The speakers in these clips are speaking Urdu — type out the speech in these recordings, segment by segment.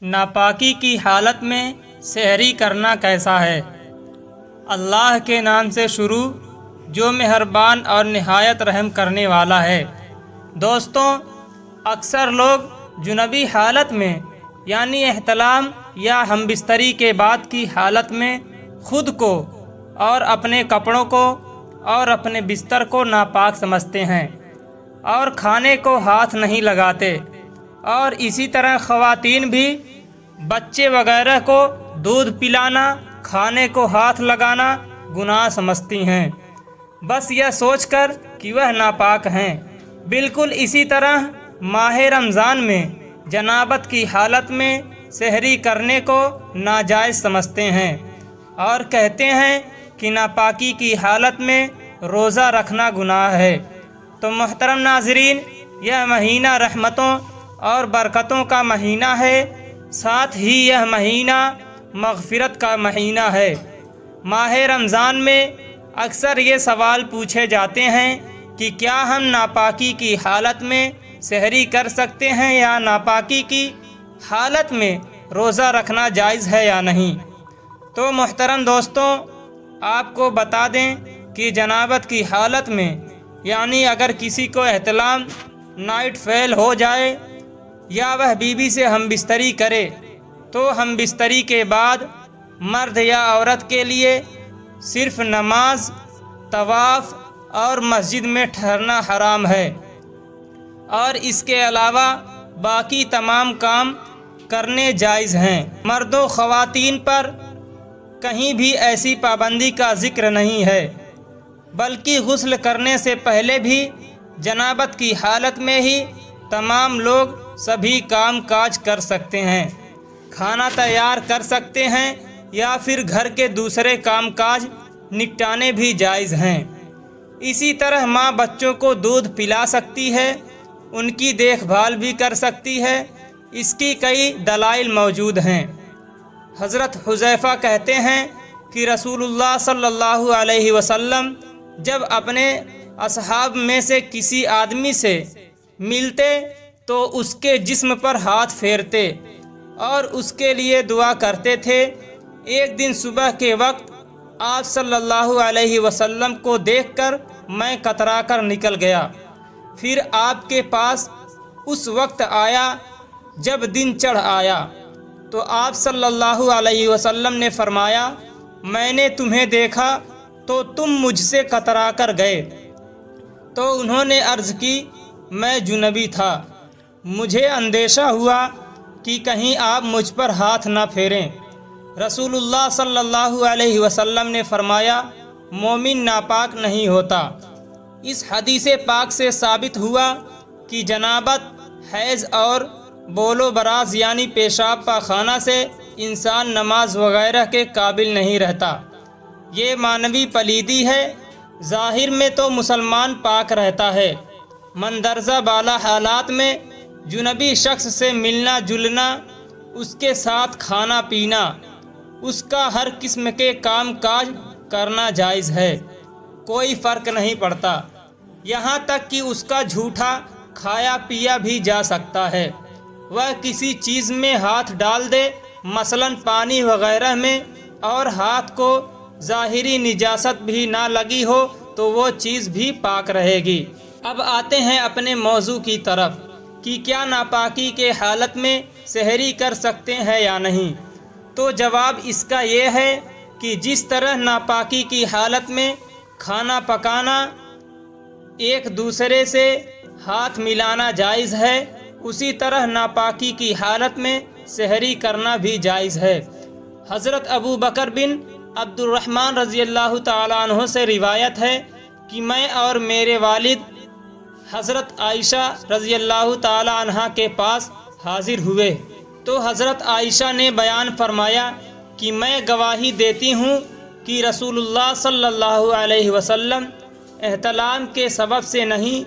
ناپاکی کی حالت میں سحری کرنا کیسا ہے؟ اللہ کے نام سے شروع جو مہربان اور نہایت رحم کرنے والا ہے۔ دوستوں، اکثر لوگ جنبی حالت میں یعنی احتلام یا ہم بستری کے بعد کی حالت میں خود کو اور اپنے کپڑوں کو اور اپنے بستر کو ناپاک سمجھتے ہیں اور کھانے کو ہاتھ نہیں لگاتے، اور اسی طرح خواتین بھی بچے وغیرہ کو دودھ پلانا، کھانے کو ہاتھ لگانا گناہ سمجھتی ہیں، بس یہ سوچ کر کہ وہ ناپاک ہیں۔ بالکل اسی طرح ماہ رمضان میں جنابت کی حالت میں سحری کرنے کو ناجائز سمجھتے ہیں اور کہتے ہیں کہ ناپاکی کی حالت میں روزہ رکھنا گناہ ہے۔ تو محترم ناظرین، یہ مہینہ رحمتوں اور برکتوں کا مہینہ ہے، ساتھ ہی یہ مہینہ مغفرت کا مہینہ ہے۔ ماہ رمضان میں اکثر یہ سوال پوچھے جاتے ہیں کہ کیا ہم ناپاکی کی حالت میں سحری کر سکتے ہیں یا ناپاکی کی حالت میں روزہ رکھنا جائز ہے یا نہیں؟ تو محترم دوستوں، آپ کو بتا دیں کہ جنابت کی حالت میں یعنی اگر کسی کو احتلام نائٹ فیل ہو جائے یا وہ بیوی سے ہم بستری کرے تو ہم بستری کے بعد مرد یا عورت کے لیے صرف نماز، طواف اور مسجد میں ٹھہرنا حرام ہے، اور اس کے علاوہ باقی تمام کام کرنے جائز ہیں۔ مرد و خواتین پر کہیں بھی ایسی پابندی کا ذکر نہیں ہے، بلکہ غسل کرنے سے پہلے بھی جنابت کی حالت میں ہی تمام لوگ سبھی کام کاج کر سکتے ہیں، کھانا تیار کر سکتے ہیں یا پھر گھر کے دوسرے کام کاج نپٹانے بھی جائز ہیں۔ اسی طرح ماں بچوں کو دودھ پلا سکتی ہے، ان کی دیکھ بھال بھی کر سکتی ہے۔ اس کی کئی دلائل موجود ہیں۔ حضرت حذیفہ کہتے ہیں کہ رسول اللہ صلی اللہ علیہ وسلم جب اپنے اصحاب میں سے کسی آدمی سے ملتے تو اس کے جسم پر ہاتھ پھیرتے اور اس کے لیے دعا کرتے تھے۔ ایک دن صبح کے وقت آپ صلی اللہ علیہ وسلم کو دیکھ کر میں کترا کر نکل گیا، پھر آپ کے پاس اس وقت آیا جب دن چڑھ آیا تو آپ صلی اللہ علیہ وسلم نے فرمایا، میں نے تمہیں دیکھا تو تم مجھ سے کترا کر گئے۔ تو انہوں نے عرض کی، میں جنبی تھا، مجھے اندیشہ ہوا کہ کہیں آپ مجھ پر ہاتھ نہ پھیریں۔ رسول اللہ صلی اللہ علیہ وسلم نے فرمایا، مومن ناپاک نہیں ہوتا۔ اس حدیث پاک سے ثابت ہوا کہ جنابت، حیض اور بول و براز یعنی پیشاب پاخانہ سے انسان نماز وغیرہ کے قابل نہیں رہتا۔ یہ معنوی پلیدی ہے۔ ظاہر میں تو مسلمان پاک رہتا ہے، مندرجہ بالا حالات میں جنبی شخص سے ملنا جلنا، اس کے ساتھ کھانا پینا، اس کا ہر قسم کے کام کاج کرنا جائز ہے، کوئی فرق نہیں پڑتا، یہاں تک کہ اس کا جھوٹا کھایا پیا بھی جا سکتا ہے۔ وہ کسی چیز میں ہاتھ ڈال دے، مثلاً پانی وغیرہ میں، اور ہاتھ کو ظاہری نجاست بھی نہ لگی ہو تو وہ چیز بھی پاک رہے گی۔ اب آتے ہیں اپنے موضوع کی طرف کہ کیا ناپاکی کے حالت میں سحری کر سکتے ہیں یا نہیں؟ تو جواب اس کا یہ ہے کہ جس طرح ناپاکی کی حالت میں کھانا پکانا، ایک دوسرے سے ہاتھ ملانا جائز ہے، اسی طرح ناپاکی کی حالت میں سحری کرنا بھی جائز ہے۔ حضرت ابو بکر بن عبد الرحمن رضی اللہ تعالیٰ عنہ سے روایت ہے کہ میں اور میرے والد حضرت عائشہ رضی اللہ تعالیٰ عنہا کے پاس حاضر ہوئے تو حضرت عائشہ نے بیان فرمایا کہ میں گواہی دیتی ہوں کہ رسول اللہ صلی اللہ علیہ وسلم احتلام کے سبب سے نہیں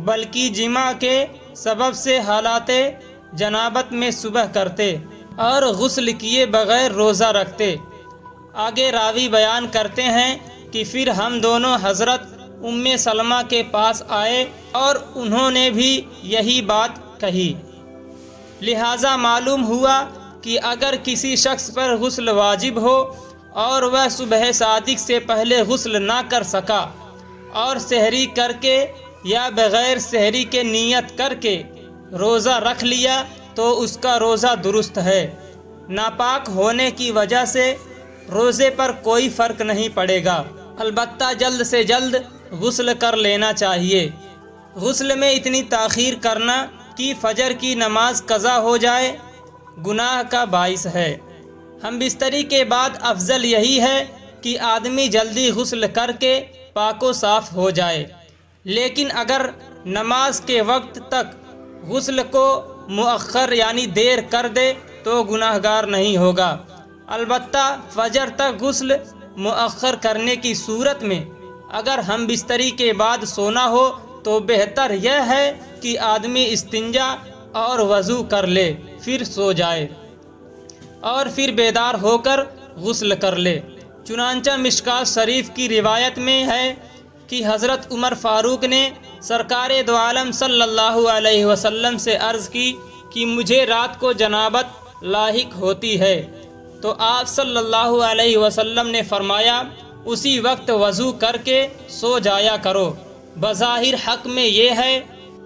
بلکہ جماع کے سبب سے حالات جنابت میں صبح کرتے اور غسل کیے بغیر روزہ رکھتے۔ آگے راوی بیان کرتے ہیں کہ پھر ہم دونوں حضرت ام سلمہ کے پاس آئے اور انہوں نے بھی یہی بات کہی، لہٰذا معلوم ہوا کہ اگر کسی شخص پر غسل واجب ہو اور وہ صبح صادق سے پہلے غسل نہ کر سکا اور سحری کر کے یا بغیر سحری کے نیت کر کے روزہ رکھ لیا تو اس کا روزہ درست ہے۔ ناپاک ہونے کی وجہ سے روزے پر کوئی فرق نہیں پڑے گا، البتہ جلد سے جلد غسل کر لینا چاہیے۔ غسل میں اتنی تاخیر کرنا کہ فجر کی نماز قضا ہو جائے گناہ کا باعث ہے۔ ہم بستری کے بعد افضل یہی ہے کہ آدمی جلدی غسل کر کے پاک و صاف ہو جائے، لیکن اگر نماز کے وقت تک غسل کو مؤخر یعنی دیر کر دے تو گناہ گار نہیں ہوگا۔ البتہ فجر تک غسل مؤخر کرنے کی صورت میں اگر ہم بستری کے بعد سونا ہو تو بہتر یہ ہے کہ آدمی استنجا اور وضو کر لے، پھر سو جائے اور پھر بیدار ہو کر غسل کر لے۔ چنانچہ مشکوٰۃ شریف کی روایت میں ہے کہ حضرت عمر فاروق نے سرکار دو عالم صلی اللہ علیہ وسلم سے عرض کی کہ مجھے رات کو جنابت لاحق ہوتی ہے، تو آپ صلی اللہ علیہ وسلم نے فرمایا اسی وقت وضو کر کے سو جایا کرو۔ بظاہر حق میں یہ ہے،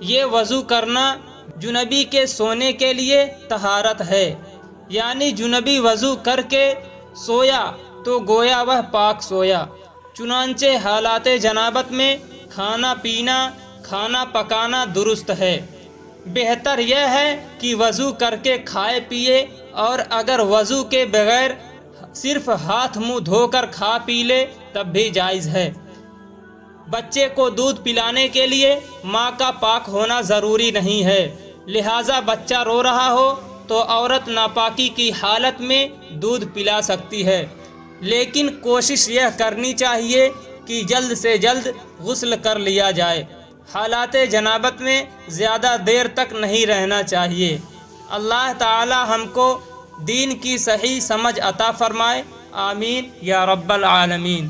یہ وضو کرنا جنبی کے سونے کے لیے طہارت ہے، یعنی جنبی وضو کر کے سویا تو گویا وہ پاک سویا۔ چنانچہ حالات جنابت میں کھانا پینا، کھانا پکانا درست ہے۔ بہتر یہ ہے کہ وضو کر کے کھائے پیے، اور اگر وضو کے بغیر صرف ہاتھ منہ دھو کر کھا پی لے تب بھی جائز ہے۔ بچے کو دودھ پلانے کے لیے ماں کا پاک ہونا ضروری نہیں ہے، لہٰذا بچہ رو رہا ہو تو عورت ناپاکی کی حالت میں دودھ پلا سکتی ہے، لیکن کوشش یہ کرنی چاہیے کہ جلد سے جلد غسل کر لیا جائے۔ حالات جنابت میں زیادہ دیر تک نہیں رہنا چاہیے۔ اللہ تعالی ہم کو دین کی صحیح سمجھ عطا فرمائے، آمین یا رب العالمین۔